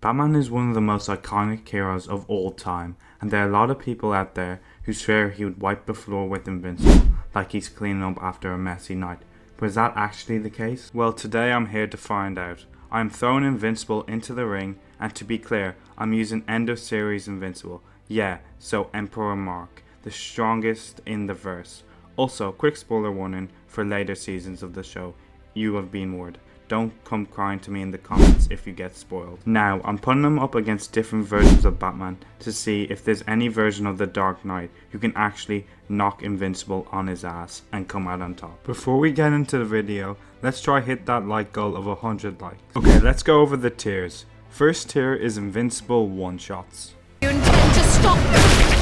Batman is one of the most iconic heroes of all time, and there are a lot of people out there who swear he would wipe the floor with Invincible, like he's cleaning up after a messy night. But is that actually the case? Well, today I'm here to find out. I'm throwing Invincible into the ring, and to be clear, I'm using end of series Invincible. Yeah, so Emperor Mark, the strongest in the verse. Also, quick spoiler warning for later seasons of the show. You have been warned. Don't come crying to me in the comments if you get spoiled. Now, I'm putting them up against different versions of Batman to see if there's any version of the Dark Knight who can actually knock Invincible on his ass and come out on top. Before we get into the video, let's try hit that like goal of 100 likes. Okay, let's go over the tiers. First tier is Invincible one-shots. You intend to stop me?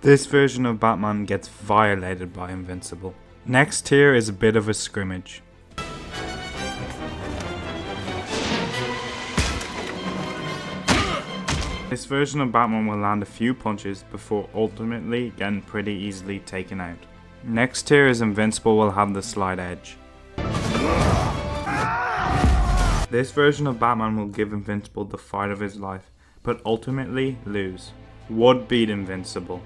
This version of Batman gets violated by Invincible. Next tier is a bit of a scrimmage. This version of Batman will land a few punches before ultimately getting pretty easily taken out. Next tier is Invincible will have the slight edge. This version of Batman will give Invincible the fight of his life, but ultimately lose. Would beat Invincible.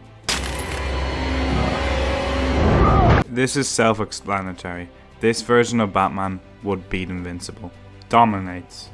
This is self-explanatory. This version of Batman would beat Invincible. Dominates.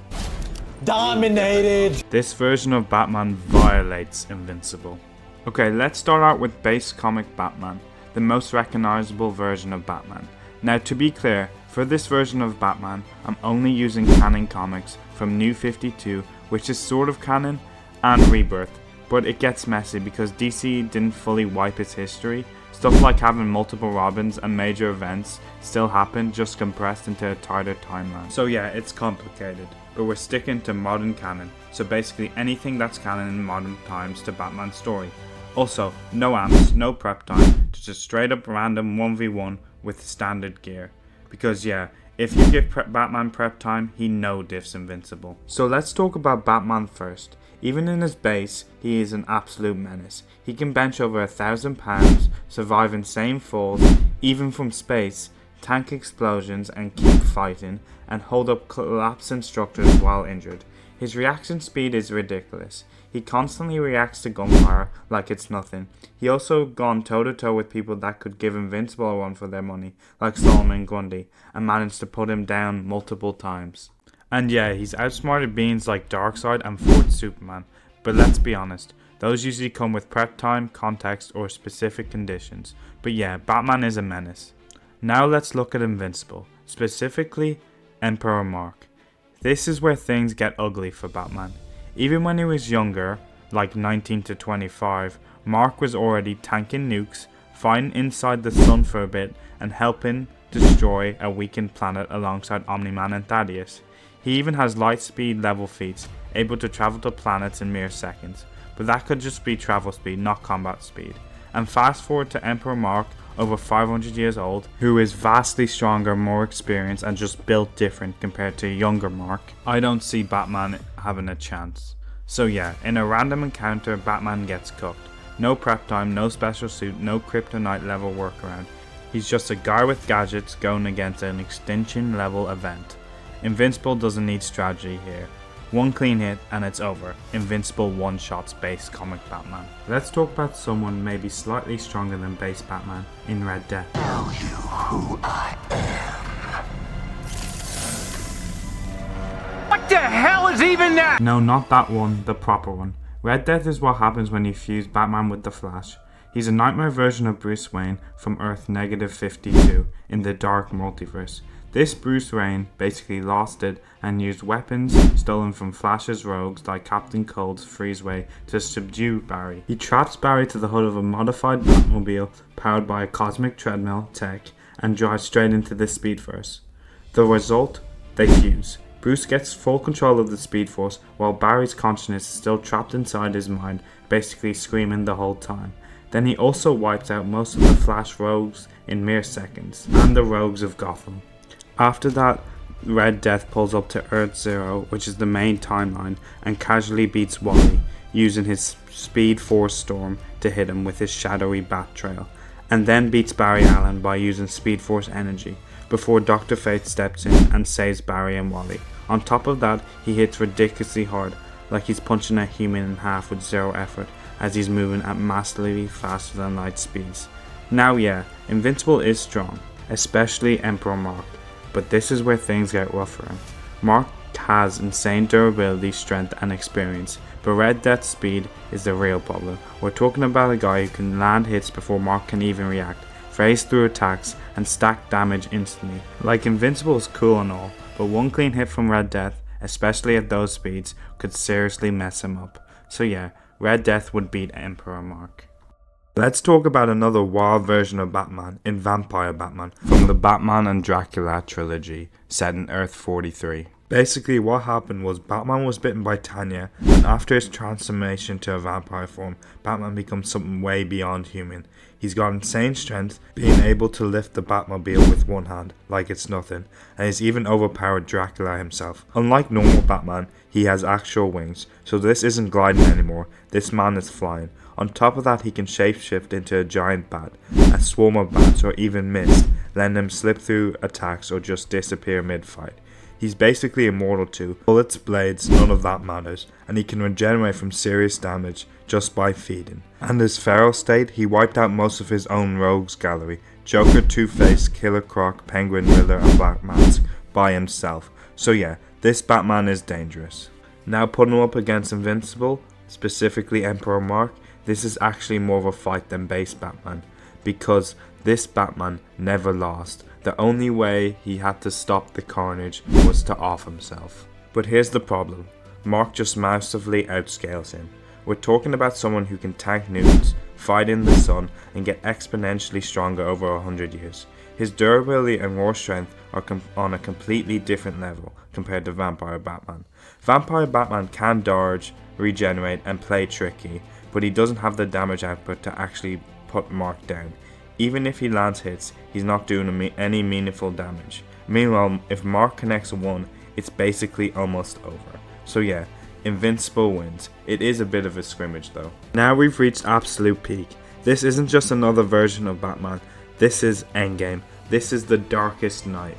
Dominated! This version of Batman violates Invincible. Okay, let's start out with base comic Batman, the most recognizable version of Batman. Now, to be clear, for this version of Batman, I'm only using canon comics from New 52, which is sort of canon, and Rebirth, but it gets messy because DC didn't fully wipe its history. Stuff like having multiple Robins and major events still happen, just compressed into a tighter timeline. So yeah, it's complicated, but we're sticking to modern canon, so basically anything that's canon in modern times to Batman's story. Also, no amps, no prep time, just a straight up random 1v1 with standard gear. Because yeah, if you give Batman prep time, he no diffs Invincible. So let's talk about Batman first. Even in his base, he is an absolute menace. He can bench over 1,000 pounds, survive insane falls, even from space, tank explosions and keep fighting, and hold up collapsing structures while injured. His reaction speed is ridiculous. He constantly reacts to gunfire like it's nothing. He also gone toe to toe with people that could give Invincible a run for their money, like Solomon Grundy, and managed to put him down multiple times. And yeah, he's outsmarted beings like Darkseid and Ford Superman, but let's be honest, those usually come with prep time, context, or specific conditions. But yeah, Batman is a menace. Now let's look at Invincible, specifically Emperor Mark. This is where things get ugly for Batman. Even when he was younger, like 19 to 25, Mark was already tanking nukes, fighting inside the sun for a bit, and helping destroy a weakened planet alongside Omni-Man and Thaddeus. He even has light speed level feats, able to travel to planets in mere seconds, but that could just be travel speed, not combat speed. And fast forward to Emperor Mark, over 500 years old, who is vastly stronger, more experienced, and just built different compared to younger Mark. I don't see Batman having a chance. So yeah, in a random encounter, Batman gets cooked. No prep time, no special suit, no kryptonite level workaround. He's just a guy with gadgets going against an extinction level event. Invincible doesn't need strategy here. One clean hit and it's over. Invincible one-shots base comic Batman. Let's talk about someone maybe slightly stronger than base Batman in Red Death. Tell you who I am. What the hell is even that? No, not that one, the proper one. Red Death is what happens when you fuse Batman with the Flash. He's a nightmare version of Bruce Wayne from Earth -52 in the Dark Multiverse. This Bruce Wayne basically lost it and used weapons stolen from Flash's rogues like Captain Cold's Freezeway to subdue Barry. He traps Barry to the hood of a modified Batmobile powered by a cosmic treadmill tech and drives straight into the Speed Force. The result? They fuse. Bruce gets full control of the Speed Force while Barry's consciousness is still trapped inside his mind, basically screaming the whole time. Then he also wipes out most of the Flash rogues in mere seconds, and the rogues of Gotham. After that, Red Death pulls up to Earth Zero, which is the main timeline, and casually beats Wally, using his Speed Force Storm to hit him with his shadowy bat trail, and then beats Barry Allen by using Speed Force Energy, before Dr. Fate steps in and saves Barry and Wally. On top of that, he hits ridiculously hard, like he's punching a human in half with zero effort, as he's moving at massively faster than light speeds. Now yeah, Invincible is strong, especially Emperor Mark, but this is where things get rough for him. Mark has insane durability, strength and experience, but Red Death's speed is the real problem. We're talking about a guy who can land hits before Mark can even react, phase through attacks and stack damage instantly. Like, Invincible is cool and all, but one clean hit from Red Death, especially at those speeds, could seriously mess him up. So yeah, Red Death would beat Emperor Mark. Let's talk about another wild version of Batman in Vampire Batman from the Batman and Dracula trilogy set in Earth 43. Basically, what happened was Batman was bitten by Tanya, and after his transformation to a vampire form, Batman becomes something way beyond human. He's got insane strength, being able to lift the Batmobile with one hand, like it's nothing, and he's even overpowered Dracula himself. Unlike normal Batman, he has actual wings, so this isn't gliding anymore, this man is flying. On top of that, he can shapeshift into a giant bat, a swarm of bats, or even mist, letting him slip through attacks or just disappear mid-fight. He's basically immortal too. Bullets, blades, none of that matters, and he can regenerate from serious damage just by feeding. And his feral state, he wiped out most of his own rogues gallery, Joker, Two-Face, Killer Croc, Penguin, Riddler and Black Mask, by himself. So yeah, this Batman is dangerous. Now putting him up against Invincible, specifically Emperor Mark, this is actually more of a fight than base Batman, because this Batman never lost. The only way he had to stop the carnage was to off himself. But here's the problem, Mark just massively outscales him. We're talking about someone who can tank nukes, fight in the sun, and get exponentially stronger over 100 years. His durability and raw strength are on a completely different level compared to Vampire Batman. Vampire Batman can dodge, regenerate, and play tricky, but he doesn't have the damage output to actually put Mark down. Even if he lands hits, he's not doing any meaningful damage. Meanwhile, if Mark connects one, it's basically almost over. So yeah, Invincible wins. It is a bit of a scrimmage though. Now we've reached absolute peak. This isn't just another version of Batman, this is Endgame. This is the Darkest Night.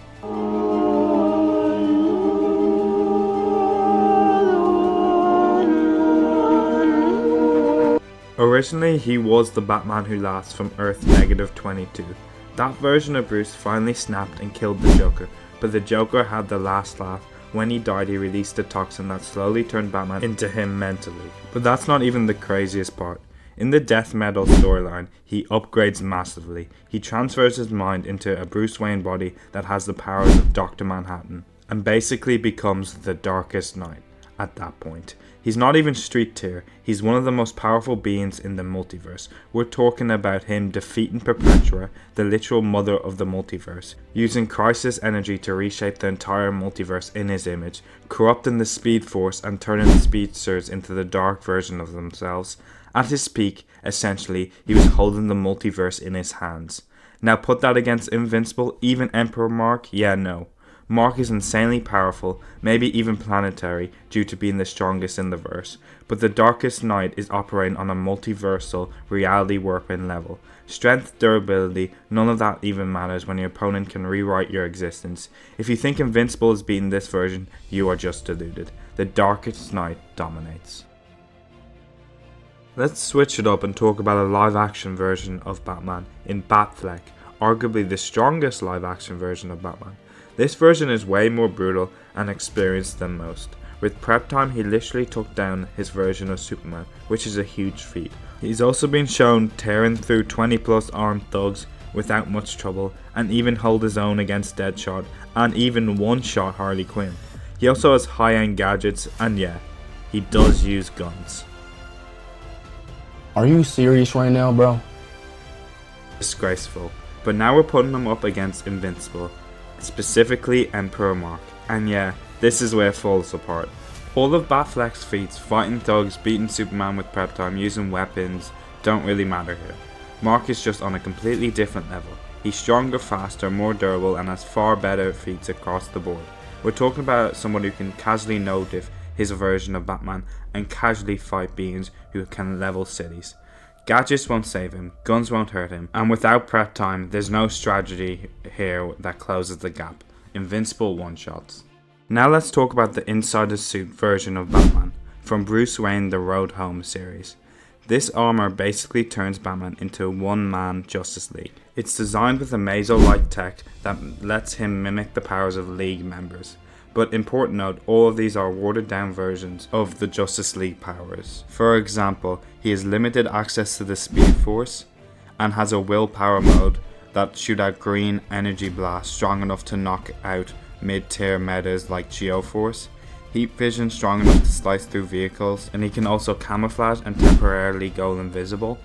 Originally, he was the Batman Who Laughs from Earth -22. That version of Bruce finally snapped and killed the Joker, but the Joker had the last laugh. When he died, he released a toxin that slowly turned Batman into him mentally. But that's not even the craziest part. In the Death Metal storyline, he upgrades massively. He transfers his mind into a Bruce Wayne body that has the powers of Dr. Manhattan, and basically becomes the Darkest Knight at that point. He's not even street tier, he's one of the most powerful beings in the multiverse. We're talking about him defeating Perpetua, the literal mother of the multiverse, using Crisis energy to reshape the entire multiverse in his image, corrupting the Speed Force and turning the speedsters into the dark version of themselves. At his peak, essentially, he was holding the multiverse in his hands. Now put that against Invincible, even Emperor Mark, yeah, no. Mark is insanely powerful, maybe even planetary, due to being the strongest in the verse, but the Darkest Knight is operating on a multiversal, reality warping level. Strength, durability, none of that even matters when your opponent can rewrite your existence. If you think Invincible is beating this version, you are just deluded. The Darkest Knight dominates. Let's switch it up and talk about a live action version of Batman in Batfleck, arguably the strongest live action version of Batman. This version is way more brutal and experienced than most. With prep time, he literally took down his version of Superman, which is a huge feat. He's also been shown tearing through 20 plus armed thugs without much trouble, and even hold his own against Deadshot, and even one-shot Harley Quinn. He also has high-end gadgets, and yeah, he does use guns. Are you serious right now, bro? Disgraceful. But now we're putting him up against Invincible, specifically Emperor Mark. And yeah, this is where it falls apart. All of Batfleck's feats, fighting thugs, beating Superman with prep time, using weapons, don't really matter here. Mark is just on a completely different level. He's stronger, faster, more durable, and has far better feats across the board. We're talking about someone who can casually no-diff his version of Batman and casually fight beings who can level cities. Gadgets won't save him, guns won't hurt him, and without prep time, there's no strategy here that closes the gap. Invincible one-shots. Now let's talk about the inside the suit version of Batman, from Bruce Wayne The Road Home series. This armor basically turns Batman into a one-man Justice League. It's designed with a Mazo-like tech that lets him mimic the powers of League members. But important note, all of these are watered down versions of the Justice League powers. For example, he has limited access to the Speed Force and has a willpower mode that shoot out green energy blasts strong enough to knock out mid-tier metas like Geoforce, heat vision strong enough to slice through vehicles, and he can also camouflage and temporarily go invisible.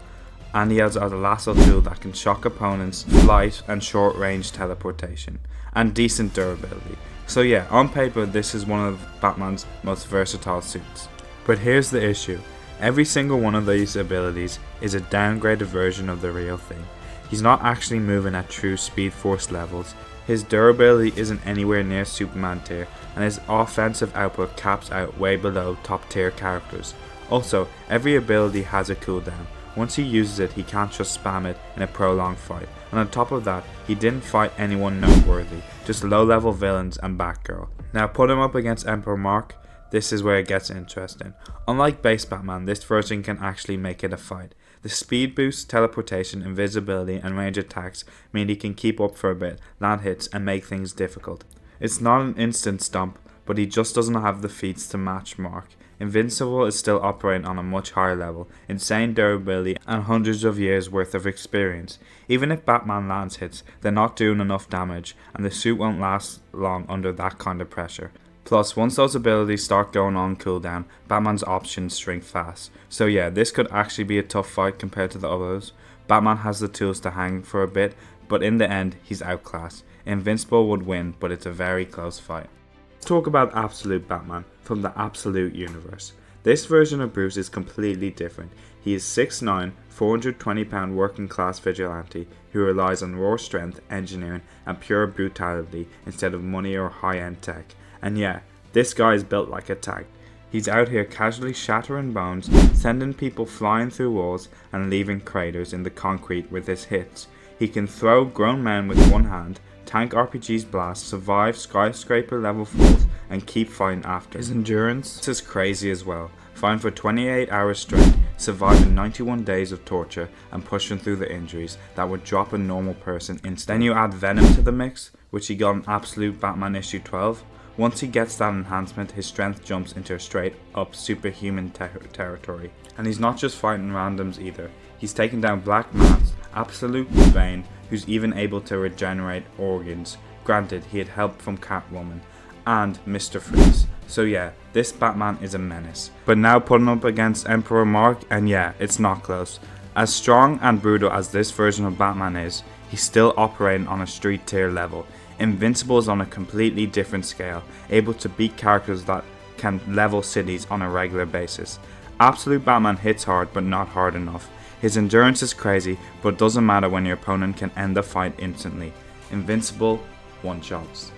And he has a lasso tool that can shock opponents, flight and short range teleportation, and decent durability. So yeah, on paper this is one of Batman's most versatile suits. But here's the issue, every single one of these abilities is a downgraded version of the real thing. He's not actually moving at true Speed Force levels, his durability isn't anywhere near Superman tier, and his offensive output caps out way below top tier characters. Also, every ability has a cooldown. Once he uses it, he can't just spam it in a prolonged fight, and on top of that, he didn't fight anyone noteworthy, just low level villains and Batgirl. Now put him up against Emperor Mark, this is where it gets interesting. Unlike base Batman, this version can actually make it a fight. The speed boost, teleportation, invisibility and range attacks mean he can keep up for a bit, land hits and make things difficult. It's not an instant stomp, but he just doesn't have the feats to match Mark. Invincible is still operating on a much higher level, insane durability and hundreds of years worth of experience. Even if Batman lands hits, they're not doing enough damage and the suit won't last long under that kind of pressure. Plus, once those abilities start going on cooldown, Batman's options shrink fast. So yeah, this could actually be a tough fight compared to the others. Batman has the tools to hang for a bit, but in the end, he's outclassed. Invincible would win, but it's a very close fight. Let's talk about Absolute Batman from the Absolute universe. This version of Bruce is completely different. He is 6'9", 420 pound working class vigilante who relies on raw strength, engineering and pure brutality instead of money or high end tech. And yeah, this guy is built like a tank. He's out here casually shattering bones, sending people flying through walls and leaving craters in the concrete with his hits. He can throw grown men with one hand, tank RPG's blast, survive skyscraper level falls and keep fighting after. His endurance is crazy as well, fighting for 28 hours straight, surviving 91 days of torture and pushing through the injuries that would drop a normal person instantly. Then you add Venom to the mix, which he got in Absolute Batman issue 12. Once he gets that enhancement, his strength jumps into a straight up superhuman territory. And he's not just fighting randoms either. He's taking down Black Mass, Absolute Bane, who's even able to regenerate organs. Granted, he had help from Catwoman, and Mr. Freeze. So yeah, this Batman is a menace. But now put him up against Emperor Mark, and yeah, it's not close. As strong and brutal as this version of Batman is, he's still operating on a street tier level. Invincible is on a completely different scale, able to beat characters that can level cities on a regular basis. Absolute Batman hits hard, but not hard enough. His endurance is crazy, but doesn't matter when your opponent can end the fight instantly. Invincible one-shots.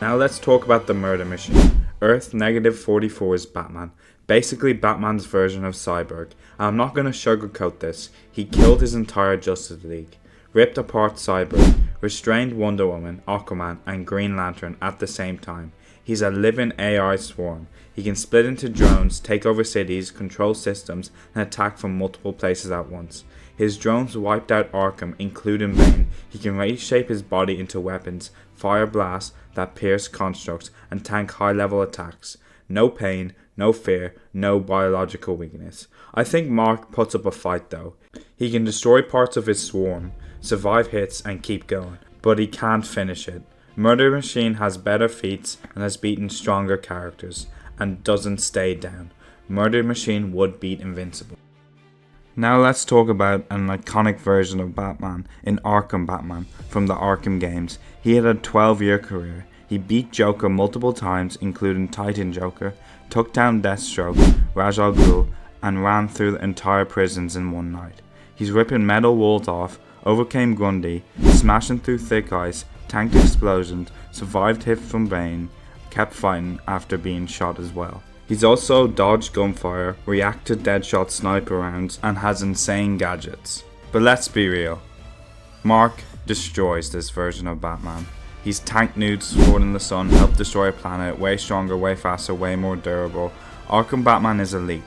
Now let's talk about the Murder Machine, Earth -44's Batman. Basically Batman's version of Cyborg. I'm not going to sugarcoat this, he killed his entire Justice League. Ripped apart Cyborg, restrained Wonder Woman, Aquaman and Green Lantern at the same time. He's a living AI swarm. He can split into drones, take over cities, control systems and attack from multiple places at once. His drones wiped out Arkham, including Bane. He can reshape his body into weapons, fire blasts that pierce constructs and tank high level attacks. No pain, no fear, no biological weakness. I think Mark puts up a fight though. He can destroy parts of his swarm, survive hits and keep going, but he can't finish it. Murder Machine has better feats and has beaten stronger characters and doesn't stay down. Murder Machine would beat Invincible. Now let's talk about an iconic version of Batman in Arkham Batman from the Arkham games. He had a 12-year career. He beat Joker multiple times, including Titan Joker, took down Deathstroke, Ra's al Ghul and ran through the entire prisons in one night. He's ripping metal walls off, overcame Grundy, smashing through thick ice, tanked explosions, survived hits from Bane, kept fighting after being shot as well. He's also dodged gunfire, react to deadshot sniper rounds, and has insane gadgets. But let's be real, Mark destroys this version of Batman. He's tank nukes, sword in the sun, help destroy a planet, way stronger, way faster, way more durable. Arkham Batman is elite.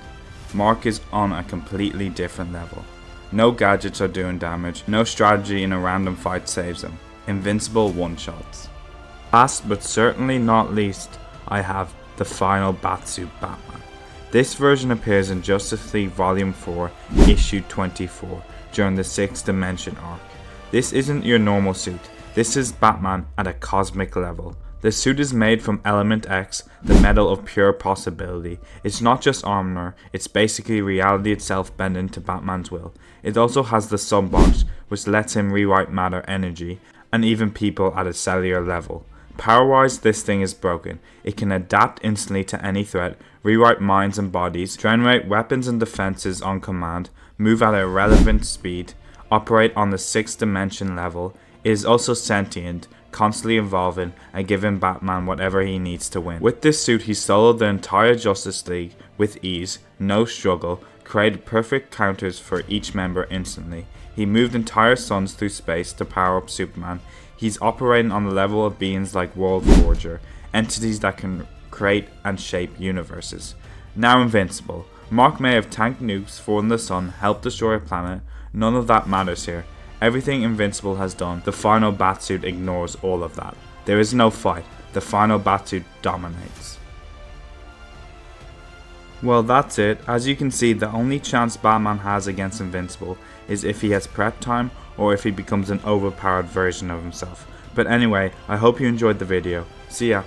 Mark is on a completely different level. No gadgets are doing damage, no strategy in a random fight saves him. Invincible one-shots. Last but certainly not least, I have the final Batsuit Batman. This version appears in Justice League Volume 4, Issue 24, during the 6th Dimension arc. This isn't your normal suit. This is Batman at a cosmic level. The suit is made from Element X, the metal of pure possibility. It's not just armor, it's basically reality itself bent into Batman's will. It also has the Sunbox, which lets him rewrite matter, energy, and even people at a cellular level. Power-wise, this thing is broken. It can adapt instantly to any threat, rewrite minds and bodies, generate weapons and defenses on command, move at a relevant speed, operate on the 6th dimension level. It is also sentient, constantly evolving, and giving Batman whatever he needs to win. With this suit, he soloed the entire Justice League with ease, no struggle, created perfect counters for each member instantly. He moved entire suns through space to power up Superman. He's operating on the level of beings like World Forger, entities that can create and shape universes. Now Invincible. Mark may have tanked nukes, fallen the sun, helped destroy a planet. None of that matters here. Everything Invincible has done, the final Batsuit ignores all of that. There is no fight. The final Batsuit dominates. Well, that's it. As you can see, the only chance Batman has against Invincible is if he has prep time or if he becomes an overpowered version of himself. But anyway, I hope you enjoyed the video. See ya.